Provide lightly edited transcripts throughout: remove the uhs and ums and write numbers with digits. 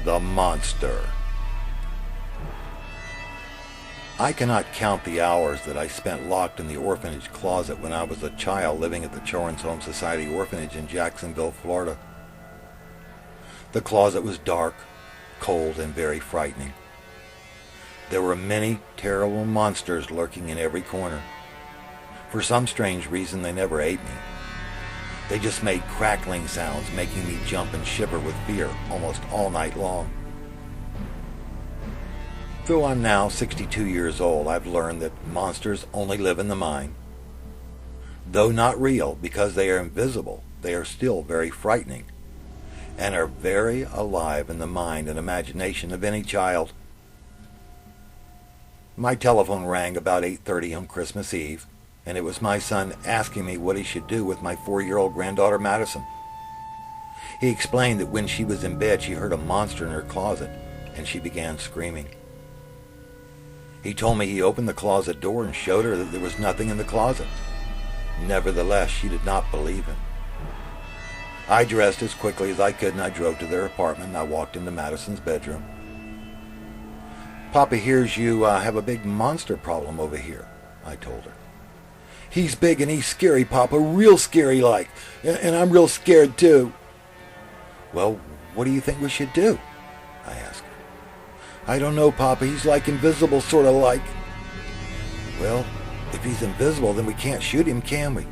the monster. I cannot count the hours that I spent locked in the orphanage closet when I was a child living at the Children's Home Society Orphanage in Jacksonville, Florida. The closet was dark, cold, and very frightening. There were many terrible monsters lurking in every corner. For some strange reason, they never ate me. They just made crackling sounds, making me jump and shiver with fear almost all night long. Though I'm now 62 years old, I've learned that monsters only live in the mind. Though not real, because they are invisible, they are still very frightening, and are very alive in the mind and imagination of any child. My telephone rang about 8:30 on Christmas Eve, and it was my son asking me what he should do with my 4-year-old granddaughter Madison. He explained that when she was in bed, she heard a monster in her closet, and she began screaming. He told me he opened the closet door and showed her that there was nothing in the closet. Nevertheless, she did not believe him. I dressed as quickly as I could and I drove to their apartment and I walked into Madison's bedroom. "Papa hears you have a big monster problem over here," I told her. "He's big and he's scary, Papa, real scary like, and I'm real scared too." "Well, what do you think we should do?" I asked her. "I don't know, Papa. He's like invisible, sort of like." "Well, if he's invisible, then we can't shoot him, can we?"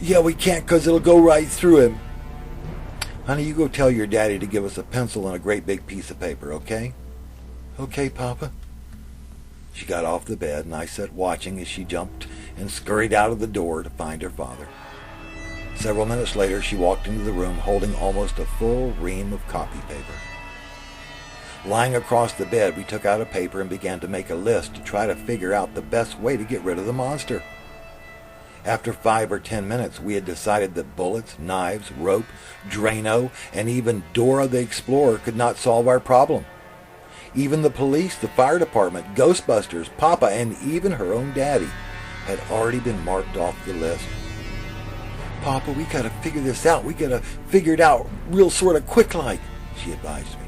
"Yeah, we can't, 'cause it'll go right through him." "Honey, you go tell your daddy to give us a pencil and a great big piece of paper, okay?" "Okay, Papa." She got off the bed, and I sat watching as she jumped and scurried out of the door to find her father. Several minutes later, she walked into the room holding almost a full ream of copy paper. Lying across the bed, we took out a paper and began to make a list to try to figure out the best way to get rid of the monster. After 5 or 10 minutes, we had decided that bullets, knives, rope, Drano, and even Dora the Explorer could not solve our problem. Even the police, the fire department, Ghostbusters, Papa, and even her own daddy had already been marked off the list. "Papa, we gotta figure this out. We gotta figure it out real sort of quick like," she advised me.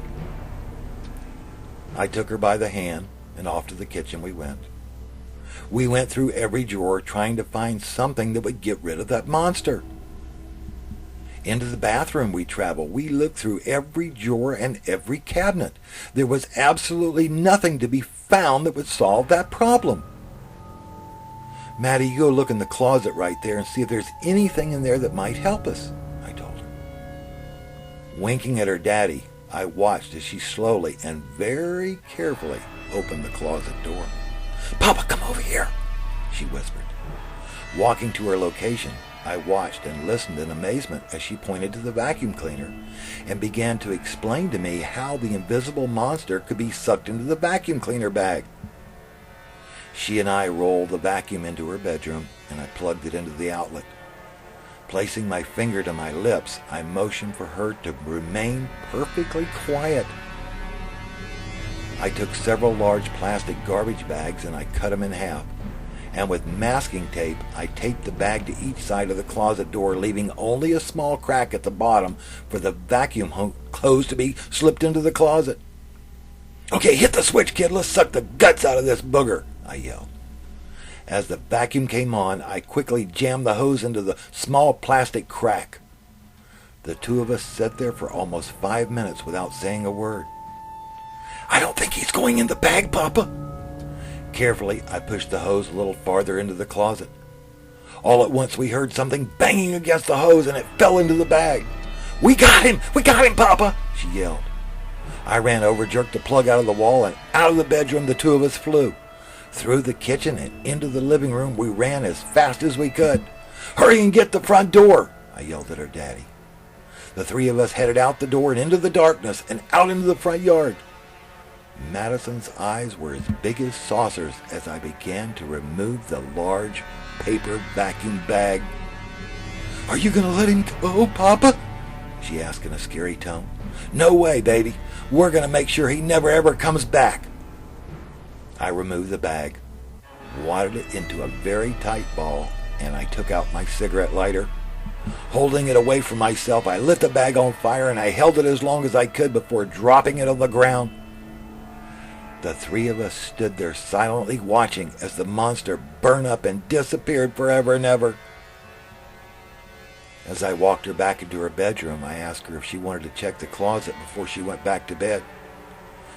I took her by the hand, and off to the kitchen we went. We went through every drawer trying to find something that would get rid of that monster. Into the bathroom we traveled. We looked through every drawer and every cabinet. There was absolutely nothing to be found that would solve that problem. "Maddie, you go look in the closet right there and see if there's anything in there that might help us," I told her. Winking at her daddy, I watched as she slowly and very carefully opened the closet door. "Papa, come over here," she whispered. Walking to her location, I watched and listened in amazement as she pointed to the vacuum cleaner and began to explain to me how the invisible monster could be sucked into the vacuum cleaner bag. She and I rolled the vacuum into her bedroom, and I plugged it into the outlet. Placing my finger to my lips, I motioned for her to remain perfectly quiet. I took several large plastic garbage bags and I cut them in half, and with masking tape, I taped the bag to each side of the closet door, leaving only a small crack at the bottom for the vacuum hose to be slipped into the closet. "Okay, hit the switch, kid. Let's suck the guts out of this booger," I yelled. As the vacuum came on, I quickly jammed the hose into the small plastic crack. The two of us sat there for almost 5 minutes without saying a word. "I don't think he's going in the bag, Papa." Carefully, I pushed the hose a little farther into the closet. All at once, we heard something banging against the hose, and it fell into the bag. We got him, Papa," she yelled. I ran over, jerked the plug out of the wall, and out of the bedroom the two of us flew. Through the kitchen and into the living room, we ran as fast as we could. "Hurry and get the front door," I yelled at her daddy. The three of us headed out the door and into the darkness and out into the front yard. Madison's eyes were as big as saucers as I began to remove the large paper vacuum bag. "Are you going to let him go, Papa?" she asked in a scary tone. "No way, baby. We're going to make sure he never ever comes back." I removed the bag, wadded it into a very tight ball, and I took out my cigarette lighter. Holding it away from myself, I lit the bag on fire and I held it as long as I could before dropping it on the ground. The three of us stood there silently watching as the monster burned up and disappeared forever and ever. As I walked her back into her bedroom, I asked her if she wanted to check the closet before she went back to bed.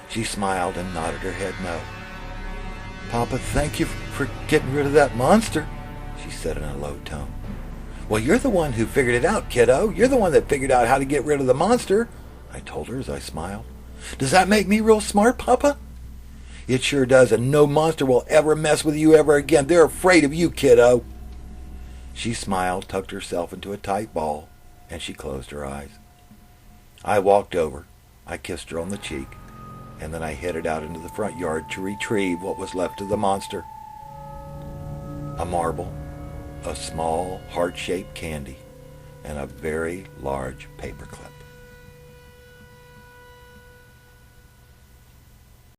She smiled and nodded her head no. "Papa, thank you for getting rid of that monster," she said in a low tone. "Well, you're the one who figured it out, kiddo. You're the one that figured out how to get rid of the monster," I told her as I smiled. "Does that make me real smart, Papa?" "It sure does, and no monster will ever mess with you ever again. They're afraid of you, kiddo." She smiled, tucked herself into a tight ball, and she closed her eyes. I walked over. I kissed her on the cheek, and then I headed out into the front yard to retrieve what was left of the monster. A marble, a small heart-shaped candy, and a very large paperclip.